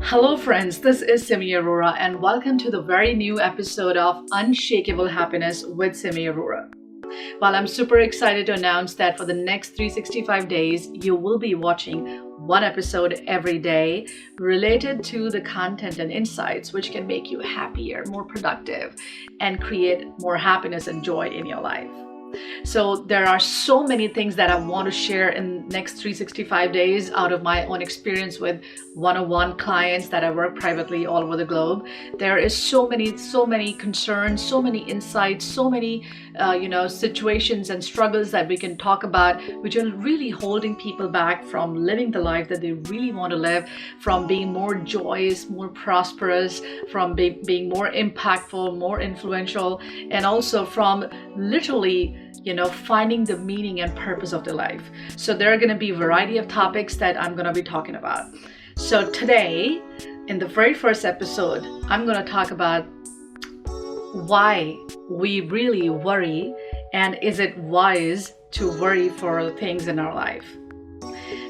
Hello friends, this is Simi Arora and welcome to the very new episode of Unshakable Happiness with Simi Arora. Well, I'm super excited to announce that for the next 365 days, you will be watching one episode every day related to the content and insights which can make you happier, more productive, and create more happiness and joy in your life. So there are so many things that I want to share in next 365 days out of my own experience with one-on-one clients that I work privately all over the globe. There is so many concerns, so many insights, so many situations and struggles that we can talk about, which are really holding people back from living the life that they really want to live, from being more joyous, more prosperous, from being more impactful, more influential, and also from literally finding the meaning and purpose of their life. So there are going to be a variety of topics that I'm going to be talking about. So today, in the very first episode, I'm going to talk about why we really worry, and is it wise to worry for things in our life.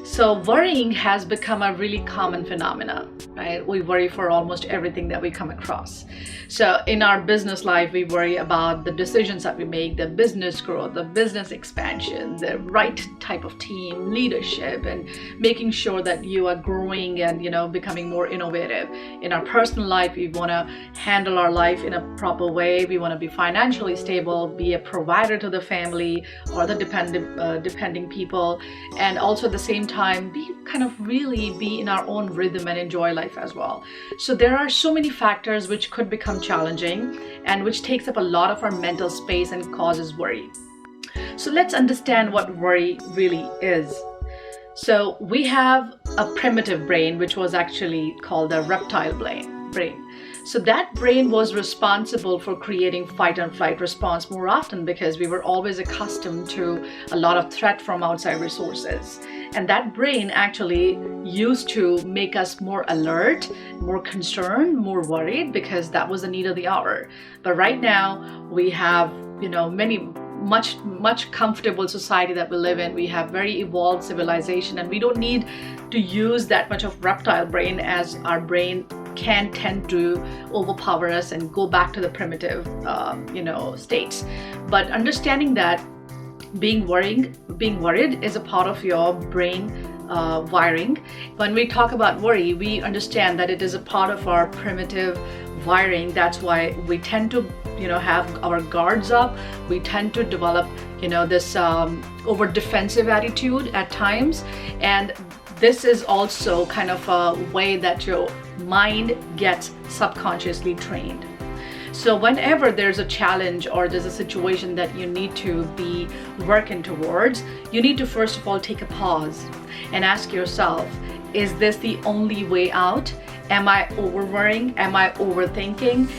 So worrying has become a really common phenomenon, right? We worry for almost everything that we come across. So in our business life, we worry about the decisions that we make, the business growth, the business expansion, the right type of team, leadership, and making sure that you are growing and, becoming more innovative. In our personal life, we want to handle our life in a proper way. We want to be financially stable, be a provider to the family or the depending people, and also at the same time be in our own rhythm and enjoy life as well. So there are so many factors which could become challenging and which takes up a lot of our mental space and causes worry. So let's understand what worry really is. So we have a primitive brain, which was actually called the reptile brain. So that brain was responsible for creating fight and flight response more often because we were always accustomed to a lot of threat from outside resources. And that brain actually used to make us more alert, more concerned, more worried, because that was the need of the hour. But right now we have, much comfortable society that we live in. We have very evolved civilization, and we don't need to use that much of reptile brain, as our brain can tend to overpower us and go back to the primitive states. But understanding that being worried is a part of your brain wiring. When we talk about worry, we understand that it is a part of our primitive wiring. That's why we tend to have our guards up. We tend to develop this over defensive attitude at times, and this is also kind of a way that your mind gets subconsciously trained. So whenever there's a challenge or there's a situation that you need to be working towards, you need to first of all take a pause and ask yourself, is this the only way out? Am I over worrying? Am I overthinking?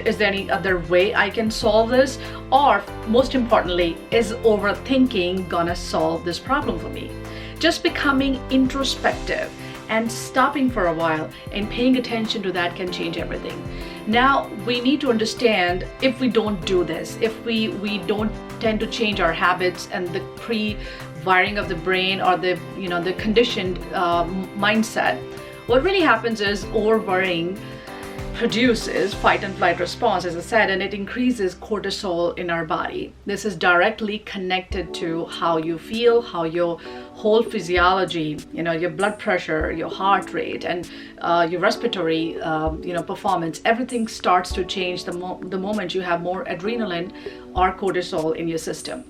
Is there any other way I can solve this? Or most importantly, is overthinking gonna solve this problem for me? Just becoming introspective and stopping for a while and paying attention to that can change everything. Now, we need to understand, if we don't do this, if we don't tend to change our habits and the pre-wiring of the brain or the conditioned mindset, what really happens is over-worrying produces fight and flight response, as I said, and it increases cortisol in our body. This is directly connected to how you feel, how your whole physiology, your blood pressure, your heart rate, and your respiratory, performance. Everything starts to change the moment you have more adrenaline or cortisol in your system.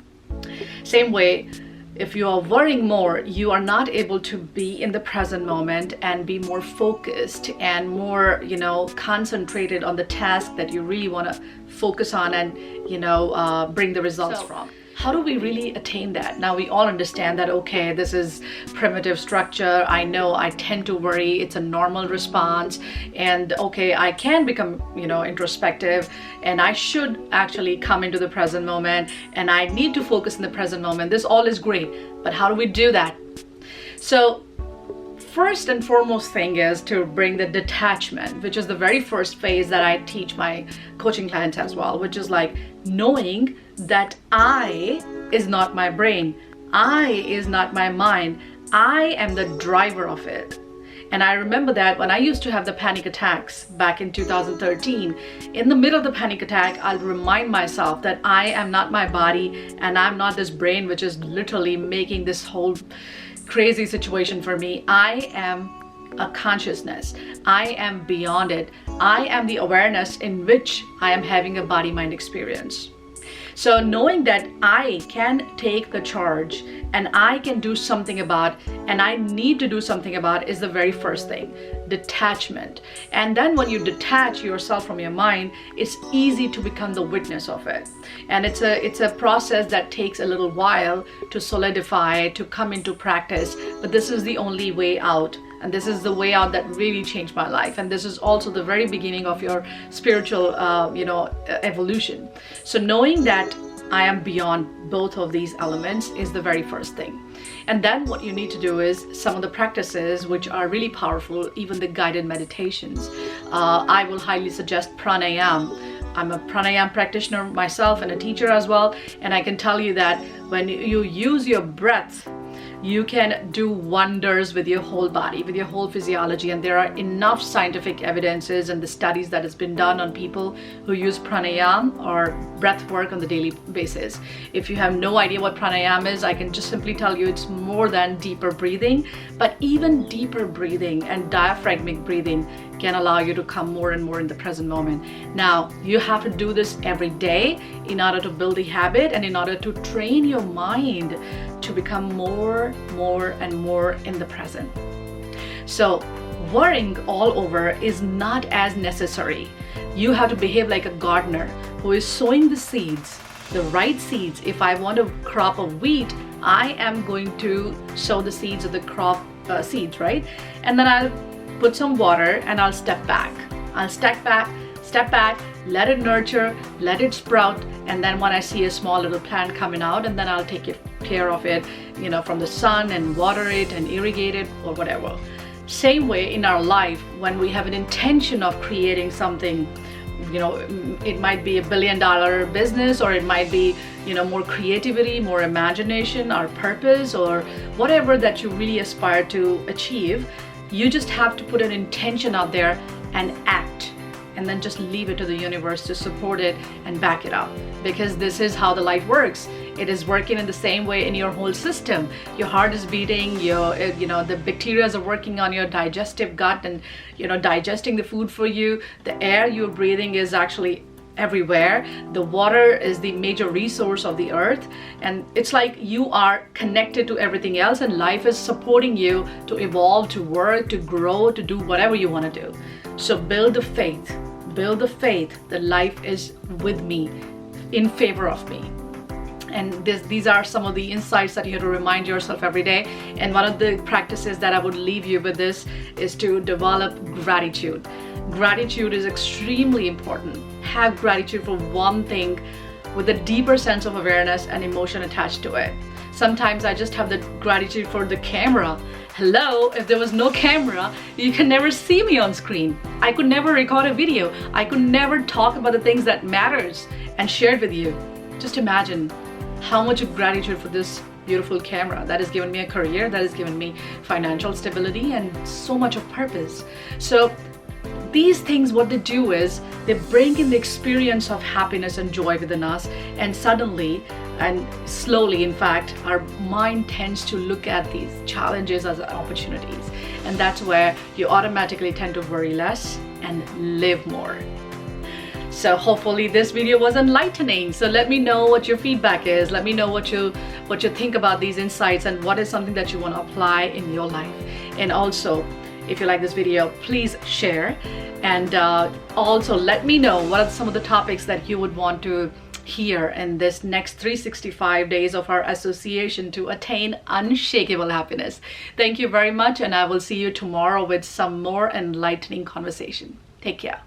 Same way, if you are worrying more, you are not able to be in the present moment and be more focused and more, concentrated on the task that you really want to focus on and, bring the results from. How do we really attain that? Now, we all understand that, okay, this is primitive structure. I know I tend to worry. It's a normal response. And okay, I can become, introspective, and I should actually come into the present moment, and I need to focus in the present moment. This all is great, but how do we do that? So first and foremost thing is to bring the detachment, which is the very first phase that I teach my coaching clients as well, which is like knowing that I is not my brain, I is not my mind, I am the driver of it. And I remember that when I used to have the panic attacks back in 2013, in the middle of the panic attack, I'll remind myself that I am not my body and I'm not this brain which is literally making this whole crazy situation for me. I am a consciousness. I am beyond it. I am the awareness in which I am having a body-mind experience. So knowing that I can take the charge and I can do something about, and I need to do something about, is the very first thing. Detachment. And then when you detach yourself from your mind, it's easy to become the witness of it. And it's a process that takes a little while to solidify, to come into practice, but this is the only way out. And this is the way out that really changed my life. And this is also the very beginning of your spiritual, evolution. So knowing that I am beyond both of these elements is the very first thing. And then what you need to do is some of the practices which are really powerful, even the guided meditations. I will highly suggest pranayama. I'm a pranayama practitioner myself and a teacher as well. And I can tell you that when you use your breath, you can do wonders with your whole body, with your whole physiology. And there are enough scientific evidences and the studies that has been done on people who use pranayama or breath work on the daily basis. If you have no idea what pranayama is, I can just simply tell you it's more than deeper breathing, but even deeper breathing and diaphragmic breathing can allow you to come more and more in the present moment. Now, you have to do this every day in order to build a habit and in order to train your mind to become more and more in the present. So worrying all over is not as necessary. You have to behave like a gardener who is sowing the seeds, the right seeds. If I want a crop of wheat, I am going to sow the seeds of the crop seeds, right? And then I'll put some water and I'll step back. I'll step back, let it nurture, let it sprout, and then when I see a small little plant coming out, and then I'll take care of it, from the sun and water it and irrigate it or whatever. Same way in our life, when we have an intention of creating something, it might be $1 billion business, or it might be, more creativity, more imagination, our purpose, or whatever that you really aspire to achieve. You just have to put an intention out there and act, and then just leave it to the universe to support it and back it up, because this is how the life works. It is working in the same way in your whole system. Your heart is beating, the bacteria are working on your digestive gut and digesting the food for you. The air you're breathing is actually everywhere. The water is the major resource of the earth, and it's like you are connected to everything else, and life is supporting you to evolve, to work, to grow, to do whatever you want to do. So build the faith that life is with me, in favor of me. And these are some of the insights that you have to remind yourself every day. And one of the practices that I would leave you with this is to develop gratitude. Gratitude is extremely important. Have gratitude for one thing with a deeper sense of awareness and emotion attached to it. Sometimes I just have the gratitude for the camera. Hello, if there was no camera, you can never see me on screen. I could never record a video. I could never talk about the things that matters and share it with you. Just imagine how much of gratitude for this beautiful camera that has given me a career, that has given me financial stability and so much of purpose. So these things, what they do is they bring in the experience of happiness and joy within us, and suddenly and slowly, in fact, our mind tends to look at these challenges as opportunities, and that's where you automatically tend to worry less and live more. So hopefully this video was enlightening. So let me know what your feedback is. Let me know what you think about these insights and what is something that you want to apply in your life. And also, if you like this video, please share, and also let me know what are some of the topics that you would want to hear in this next 365 days of our association to attain unshakable happiness. Thank you very much, and I will see you tomorrow with some more enlightening conversation. Take care.